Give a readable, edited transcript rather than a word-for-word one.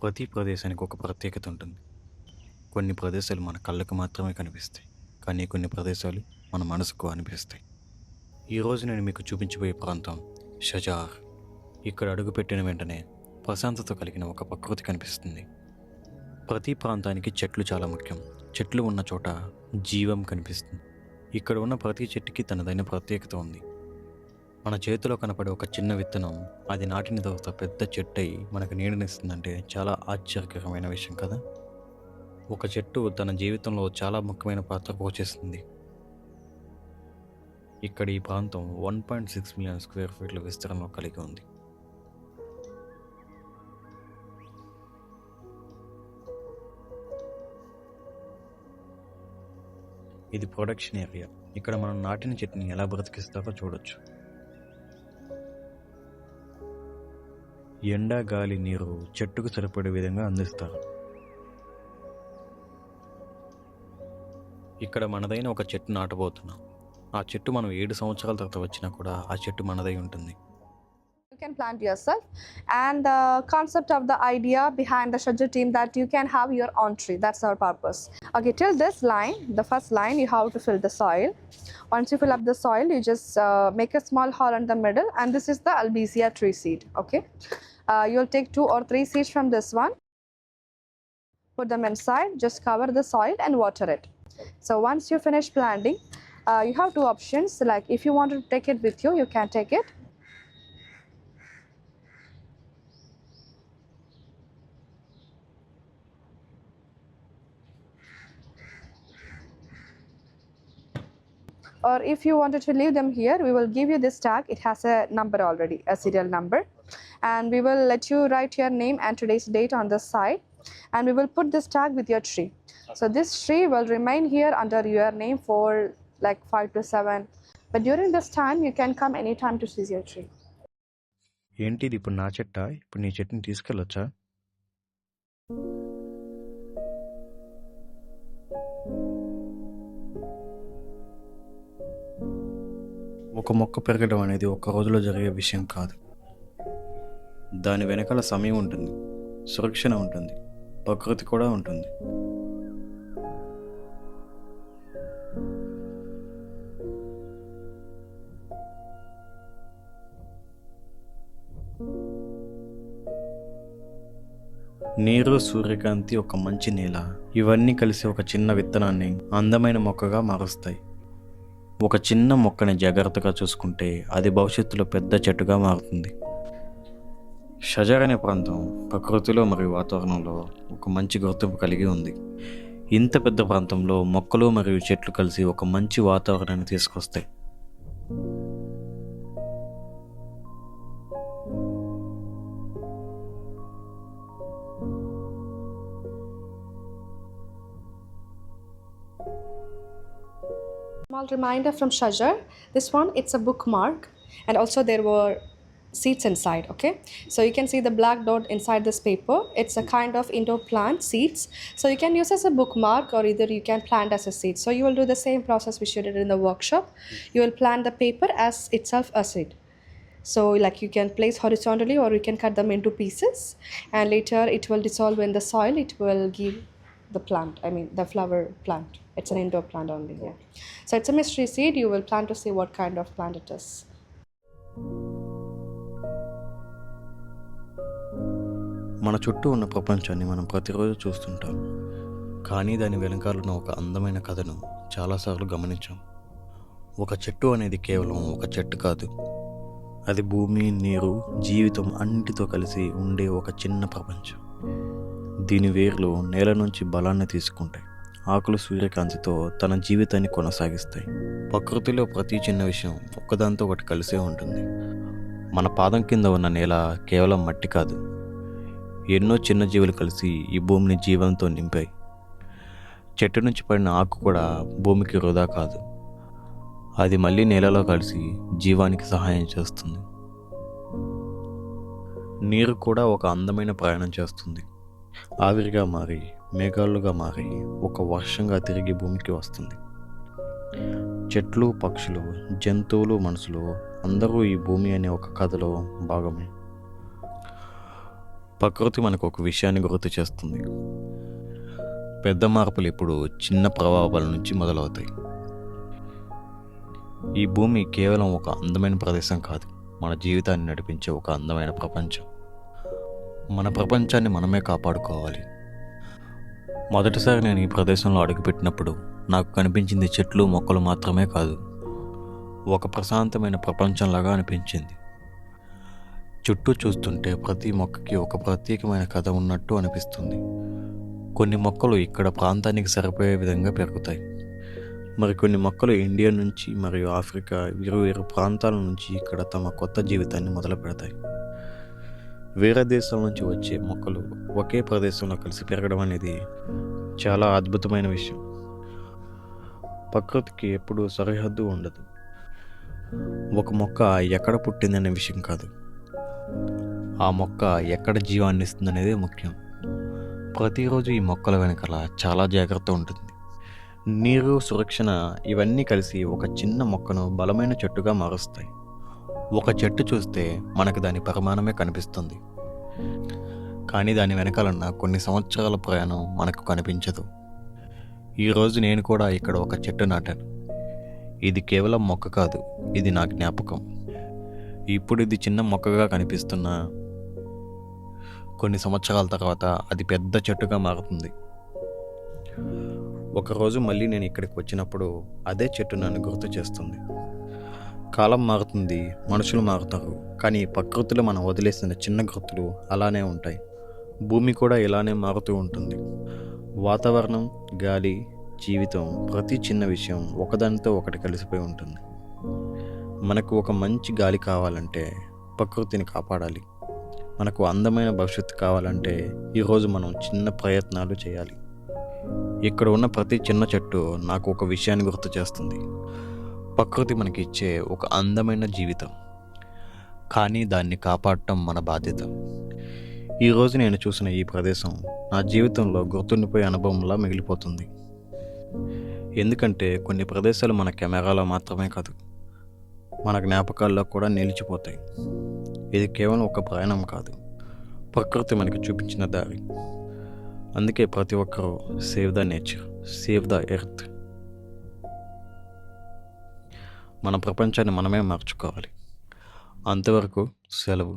ప్రతి ప్రదేశానికి ఒక ప్రత్యేకత ఉంటుంది. కొన్ని ప్రదేశాలు మన కళ్ళకు మాత్రమే కనిపిస్తాయి. కానీ కొన్ని ప్రదేశాలు మన మనసుకు అనిపిస్తాయి. ఈరోజు నేను మీకు చూపించబోయే ప్రాంతం షజార్. ఇక్కడ అడుగుపెట్టిన వెంటనే ప్రశాంతత కలిగిన ఒక ప్రకృతి కనిపిస్తుంది. ప్రతి ప్రాంతానికి చెట్లు చాలా ముఖ్యం. చెట్లు ఉన్న చోట జీవం కనిపిస్తుంది. ఇక్కడ ఉన్న ప్రతి చెట్టుకి తనదైన ప్రత్యేకత ఉంది. మన చేతిలో కనపడే ఒక చిన్న విత్తనం అది నాటిన తర్వాత పెద్ద చెట్టు అయి మనకు నీడనిస్తుందంటే చాలా ఆశ్చర్యకరమైన విషయం కదా. ఒక చెట్టు తన జీవితంలో చాలా ముఖ్యమైన పాత్ర పోషిస్తుంది. ఇక్కడ ఈ ప్రాంతం 1.6 మిలియన్ స్క్వేర్ ఫీట్ల విస్తీర్ణంలో కలిగి ఉంది. ఇది ప్రొడక్షన్ ఏరియా. ఇక్కడ మనం నాటిన చెట్టుని ఎలా బ్రతికిస్తారో చూడొచ్చు. ఎండ, గాలి, నీరు చెట్టుకు సరిపడే విధంగా అందిస్తారు. ఇక్కడ మనదైన ఒక చెట్టు నాటబోతున్నాం. ఆ చెట్టు మనం 7 సంవత్సరాల తర్వాత వచ్చినా కూడా ఆ చెట్టు మనదై ఉంటుంది. You can plant yourself, and the concept of the idea behind the Shajar team that you can have your own tree. That's our purpose. Okay, till this line, the first line, you have to fill the soil. Once you fill up the soil, you just make a small hole in the middle, and this is the Albizia tree seed. Okay, you'll take 2 or 3 seeds from this one, put them inside, just cover the soil and water it. So once you finish planting, you have 2 options. Like if you want to take it with you, you can take it. Or if you wanted to leave them here, we will give you this tag. It has a number already, a serial number, and we will let you write your name and today's date on the side, and we will put this tag with your tree. So this tree will remain here under your name for like 5 to 7, but during this time you can come anytime to see your tree. ఏంటి ఇది? ఇప్పుడు నా చెట్ట? ఇప్పుడు నీ చెట్టుని తీసుకెళ్ళొచ్చా? ఒక మొక్క పెరగడం అనేది ఒక రోజులో జరిగే విషయం కాదు. దాని వెనకాల సమయం ఉంటుంది, సురక్షణ ఉంటుంది, ప్రకృతి కూడా ఉంటుంది. నీరు, సూర్యకాంతి, ఒక మంచి నేల ఇవన్నీ కలిసి ఒక చిన్న విత్తనాన్ని అందమైన మొక్కగా మారుస్తాయి. ఒక చిన్న మొక్కని జాగ్రత్తగా చూసుకుంటే అది భవిష్యత్తులో పెద్ద చెట్టుగా మారుతుంది. షజార్ అనే ప్రాంతం ప్రకృతిలో మరియు వాతావరణంలో ఒక మంచి గుర్తింపు కలిగి ఉంది. ఇంత పెద్ద ప్రాంతంలో మొక్కలు మరియు చెట్లు కలిసి ఒక మంచి వాతావరణాన్ని తీసుకొస్తాయి. Small reminder from Shajar. This one, it's a bookmark, and also there were seeds inside. Okay, so you can see the black dot inside this paper. It's a kind of indoor plant seeds, so you can use as a bookmark, or either you can plant as a seed. So you will do the same process which you did in the workshop. You will plant the paper as itself a seed. So like you can place horizontally, or you can cut them into pieces, and later it will dissolve in the soil. It will give the plant, I mean the flower plant. It's an indoor plant only. Yeah, so it's a mystery seed. You will plan to see what kind of plant it is. మన చుట్టూ ఉన్న ప్రపంచాన్ని మనం ప్రతిరోజు చూస్తుంటాం, కానీ దాని వెనకాలన్న ఒక అందమైన కథను చాలాసార్లు గమనించాం. ఒక చెట్టు అనేది కేవలం ఒక చెట్టు కాదు, అది భూమి, నీరు, జీవితం అన్నిటితో కలిసి ఉండే ఒక చిన్న ప్రపంచం. దీని వేర్లు నేల నుంచి బలాన్ని తీసుకుంటాయి, ఆకులు సూర్యకాంతితో తన జీవితాన్ని కొనసాగిస్తాయి. ప్రకృతిలో ప్రతి చిన్న విషయం ఒక్కదాంతో ఒకటి కలిసే ఉంటుంది. మన పాదం కింద ఉన్న నేల కేవలం మట్టి కాదు, ఎన్నో చిన్న జీవులు కలిసి ఈ భూమిని జీవంతో నింపాయి. చెట్టు నుంచి పడిన ఆకు కూడా భూమికి వృధా కాదు, అది మళ్ళీ నేలలో కలిసి జీవానికి సహాయం చేస్తుంది. నీరు కూడా ఒక అందమైన ప్రయాణం చేస్తుంది. ఆవిరిగా మారి, మేఘాలుగా మారి, ఒక వర్షంగా తిరిగి భూమికి వస్తుంది. చెట్లు, పక్షులు, జంతువులు, మనుషులు అందరూ ఈ భూమి అనే ఒక కథలో భాగమే. ప్రకృతి మనకు ఒక విషయాన్ని గుర్తు చేస్తుంది. పెద్ద మార్పులు ఇప్పుడు చిన్న ప్రభావాల నుంచి మొదలవుతాయి. ఈ భూమి కేవలం ఒక అందమైన ప్రదేశం కాదు, మన జీవితాన్ని నడిపించే ఒక అందమైన ప్రపంచం. మన ప్రపంచాన్ని మనమే కాపాడుకోవాలి. మొదటిసారి నేను ఈ ప్రదేశంలో అడుగుపెట్టినప్పుడు నాకు కనిపించింది చెట్లు మొక్కలు మాత్రమే కాదు, ఒక ప్రశాంతమైన ప్రపంచంలాగా అనిపించింది. చుట్టూ చూస్తుంటే ప్రతి మొక్కకి ఒక ప్రత్యేకమైన కథ ఉన్నట్టు అనిపిస్తుంది. కొన్ని మొక్కలు ఇక్కడ ప్రాంతానికి సరిపోయే విధంగా పెరుగుతాయి. మరికొన్ని మొక్కలు ఇండియా నుంచి మరియు ఆఫ్రికా వేరు ప్రాంతాల నుంచి ఇక్కడ తమ కొత్త జీవితాన్ని మొదలు పెడతాయి. వేరే దేశాల నుంచి వచ్చే మొక్కలు ఒకే ప్రదేశంలో కలిసి పెరగడం అనేది చాలా అద్భుతమైన విషయం. ప్రకృతికి ఎప్పుడూ సరిహద్దు ఉండదు. ఒక మొక్క ఎక్కడ పుట్టిందనే విషయం కాదు, ఆ మొక్క ఎక్కడ జీవాన్ని ఇస్తుందనేదే ముఖ్యం. ప్రతిరోజు ఈ మొక్కల వెనకాల చాలా జాగ్రత్త ఉంటుంది. నీరు, సురక్షణ ఇవన్నీ కలిసి ఒక చిన్న మొక్కను బలమైన చెట్టుగా మారుస్తాయి. ఒక చెట్టు చూస్తే మనకు దాని పరిమాణమే కనిపిస్తుంది, కానీ దాని వెనకాలన్న కొన్ని సంవత్సరాల ప్రయాణం మనకు కనిపించదు. ఈరోజు నేను కూడా ఇక్కడ ఒక చెట్టు నాటాను. ఇది కేవలం మొక్క కాదు, ఇది నా జ్ఞాపకం. ఇప్పుడు ఇది చిన్న మొక్కగా కనిపిస్తున్నా కొన్ని సంవత్సరాల తర్వాత అది పెద్ద చెట్టుగా మారుతుంది. ఒకరోజు మళ్ళీ నేను ఇక్కడికి వచ్చినప్పుడు అదే చెట్టు నన్ను గుర్తు చేస్తుంది. కాలం మారుతుంది, మనుషులు మారుతారు, కానీ ప్రకృతిలో మనం వదిలేసిన చిన్న గుర్తులు అలానే ఉంటాయి. భూమి కూడా ఇలానే మారుతూ ఉంటుంది. వాతావరణం, గాలి, జీవితం, ప్రతి చిన్న విషయం ఒకదానితో ఒకటి కలిసిపోయి ఉంటుంది. మనకు ఒక మంచి గాలి కావాలంటే ప్రకృతిని కాపాడాలి. మనకు అందమైన భవిష్యత్తు కావాలంటే ఈరోజు మనం చిన్న ప్రయత్నాలు చేయాలి. ఇక్కడ ఉన్న ప్రతి చిన్న చెట్టు నాకు ఒక విషయాన్ని గుర్తు చేస్తుంది. ప్రకృతి మనకి ఇచ్చే ఒక అందమైన జీవితం, కానీ దాన్ని కాపాడటం మన బాధ్యత. ఈరోజు నేను చూసిన ఈ ప్రదేశం నా జీవితంలో గుర్తుండిపోయే అనుభవంలా మిగిలిపోతుంది. ఎందుకంటే కొన్ని ప్రదేశాలు మన కెమెరాలో మాత్రమే కాదు, మన జ్ఞాపకాల్లో కూడా నిలిచిపోతాయి. ఇది కేవలం ఒక ప్రయాణం కాదు, ప్రకృతి మనకి చూపించిన దారి. అందుకే ప్రతి ఒక్కరూ save the nature, save the earth. మన ప్రపంచాన్ని మనమే మార్చుకోవాలి. అంతవరకు సెలవు.